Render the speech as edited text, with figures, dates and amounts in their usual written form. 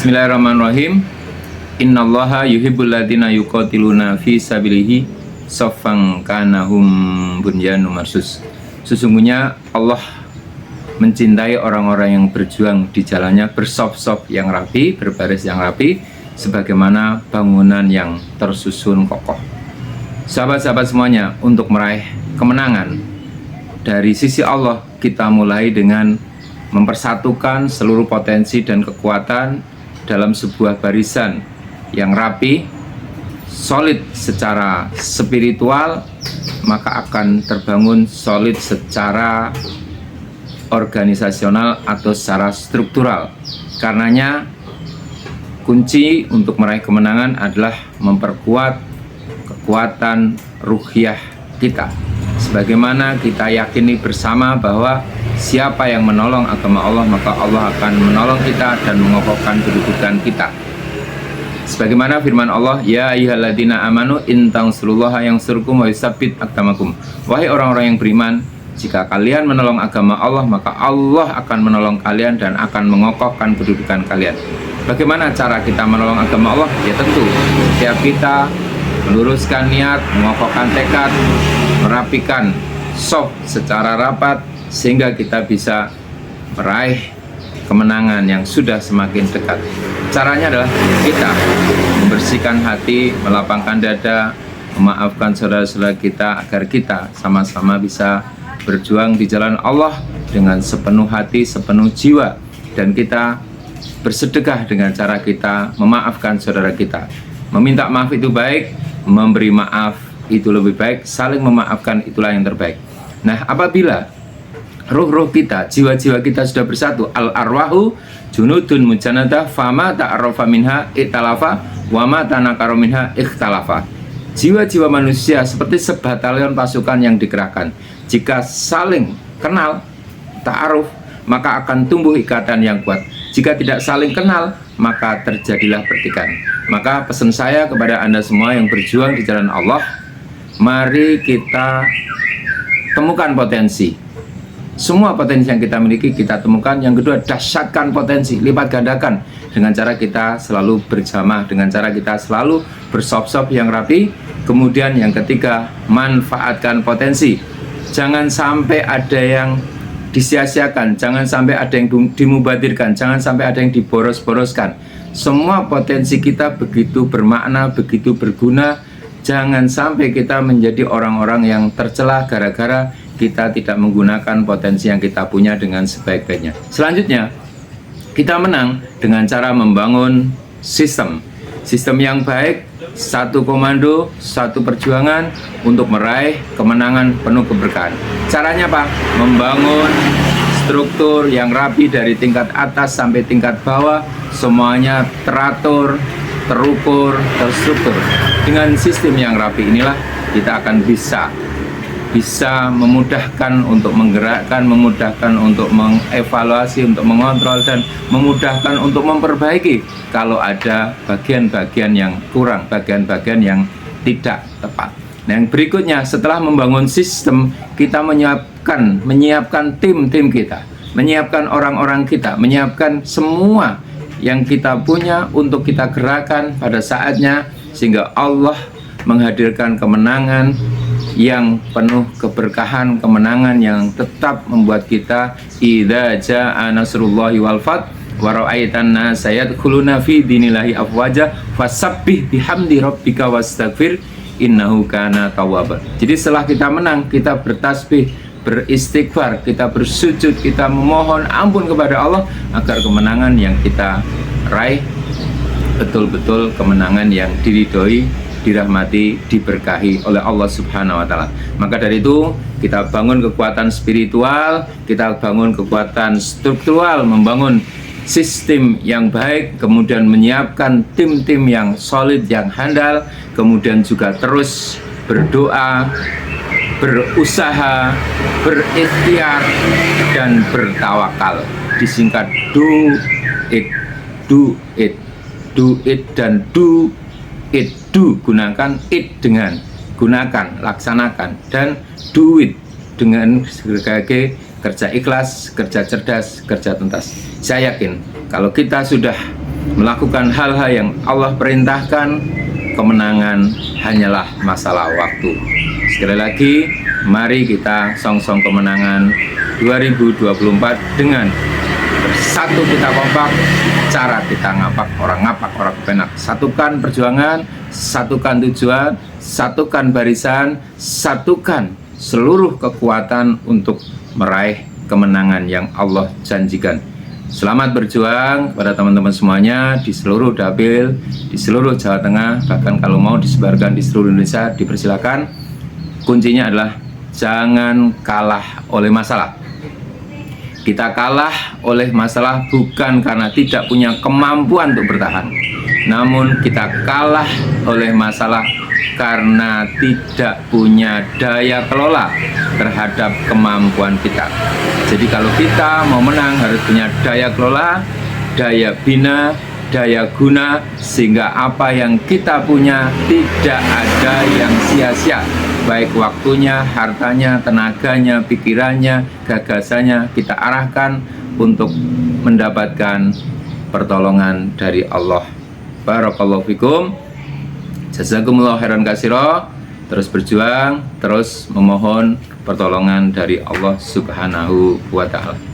Bismillahirrahmanirrahim. Innallaha yuhibbul ladzina yuqatiluna fi sabilihi shaffan kanahum bunyanun marsus. Sesungguhnya Allah mencintai orang-orang yang berjuang di jalannya bersop-sop yang rapi, berbaris yang rapi, sebagaimana bangunan yang tersusun kokoh. Sahabat-sahabat semuanya, untuk meraih kemenangan dari sisi Allah, kita mulai dengan mempersatukan seluruh potensi dan kekuatan dalam sebuah barisan yang rapi, solid secara spiritual, maka akan terbangun solid secara organisasional atau secara struktural. Karenanya kunci untuk meraih kemenangan adalah memperkuat kekuatan ruhiyah kita. Sebagaimana kita yakini bersama bahwa siapa yang menolong agama Allah, maka Allah akan menolong kita dan mengokohkan kedudukan kita. Sebagaimana firman Allah, ya ayyuhalladzina amanu in tansurullaha yansurkum wa yusabbit aqdamakum. Wahai orang-orang yang beriman, jika kalian menolong agama Allah, maka Allah akan menolong kalian dan akan mengokohkan kedudukan kalian. Bagaimana cara kita menolong agama Allah? Ya tentu setiap kita meluruskan niat, mengokohkan tekad, merapikan soft secara rapat, sehingga kita bisa meraih kemenangan yang sudah semakin dekat. Caranya adalah kita membersihkan hati, melapangkan dada, memaafkan saudara-saudara kita, agar kita sama-sama bisa berjuang di jalan Allah dengan sepenuh hati, sepenuh jiwa. Dan kita bersedekah dengan cara kita memaafkan saudara kita. Meminta maaf itu baik, memberi maaf itu lebih baik, saling memaafkan itulah yang terbaik. Nah, apabila ruh-ruh kita, jiwa-jiwa kita sudah bersatu, al-arwahu junudun mujanadah fama ta'arrafa minha iktalafa wa ma tanakara minha ikhtalafa. Jiwa-jiwa manusia seperti sebatalion pasukan yang dikerahkan. Jika saling kenal, ta'aruf, maka akan tumbuh ikatan yang kuat. Jika tidak saling kenal, maka terjadilah pertikaian. Maka pesan saya kepada Anda semua yang berjuang di jalan Allah, mari kita temukan potensi. Semua potensi yang kita miliki kita temukan. Yang kedua, dahsyatkan potensi, lipat gandakan dengan cara kita selalu berjamaah, dengan cara kita selalu bersop-sop yang rapi. Kemudian yang ketiga, manfaatkan potensi. Jangan sampai ada yang disia-siakan, jangan sampai ada yang dimubadirkan, jangan sampai ada yang diboros-boroskan. Semua potensi kita begitu bermakna, begitu berguna. Jangan sampai kita menjadi orang-orang yang tercela gara-gara kita tidak menggunakan potensi yang kita punya dengan sebaik-baiknya. Selanjutnya, kita menang dengan cara membangun sistem yang baik, satu komando, satu perjuangan untuk meraih kemenangan penuh keberkahan. Caranya apa? Membangun struktur yang rapi dari tingkat atas sampai tingkat bawah, semuanya teratur, terukur, terstruktur. Dengan sistem yang rapi inilah kita akan bisa memudahkan untuk menggerakkan, memudahkan untuk mengevaluasi, untuk mengontrol, dan memudahkan untuk memperbaiki kalau ada bagian-bagian yang kurang, bagian-bagian yang tidak tepat. Nah, yang berikutnya, setelah membangun sistem, kita menyiapkan tim-tim kita, menyiapkan orang-orang kita, menyiapkan semua yang kita punya untuk kita gerakan pada saatnya, sehingga Allah menghadirkan kemenangan yang penuh keberkahan, kemenangan yang tetap membuat kita idza jaa nasrullahi wal fath wa ra'aitan nasa yadkhuluna fi dinillahi afwaja fasabbih bihamdi rabbika wastaghfir innahu kana tawwaba. Jadi setelah kita menang, kita bertasbih, beristighfar, kita bersujud, kita memohon ampun kepada Allah agar kemenangan yang kita raih betul-betul kemenangan yang diridhoi, dirahmati, diberkahi oleh Allah Subhanahu wa Ta'ala. Maka dari itu, kita bangun kekuatan spiritual, kita bangun kekuatan struktural, membangun sistem yang baik, kemudian menyiapkan tim-tim yang solid, yang handal, kemudian juga terus berdoa, berusaha, berikhtiar, dan bertawakal. Disingkat do it, do it, do it, dan do it. Do, gunakan, it dengan gunakan, laksanakan, dan do it dengan sebagai kerja ikhlas, kerja cerdas, kerja tuntas. Saya yakin kalau kita sudah melakukan hal-hal yang Allah perintahkan, kemenangan hanyalah masalah waktu. Sekali lagi, mari kita song-song kemenangan 2024 dengan bersatu kita kompak, cara kita ngapak orang kepenak. Satukan perjuangan, satukan tujuan, satukan barisan, satukan seluruh kekuatan untuk meraih kemenangan yang Allah janjikan. Selamat berjuang kepada teman-teman semuanya di seluruh dapil, di seluruh Jawa Tengah, bahkan kalau mau disebarkan di seluruh Indonesia, dipersilakan. Kuncinya adalah jangan kalah oleh masalah. Kita kalah oleh masalah bukan karena tidak punya kemampuan untuk bertahan, namun kita kalah oleh masalah karena tidak punya daya kelola terhadap kemampuan kita. Jadi kalau kita mau menang harus punya daya kelola, daya bina, daya guna, sehingga apa yang kita punya tidak ada yang sia-sia. Baik waktunya, hartanya, tenaganya, pikirannya, gagasannya kita arahkan untuk mendapatkan pertolongan dari Allah. Barakallahu fikum. Jazakumullah khairan katsira. Terus berjuang, terus memohon pertolongan dari Allah Subhanahu wa ta'ala.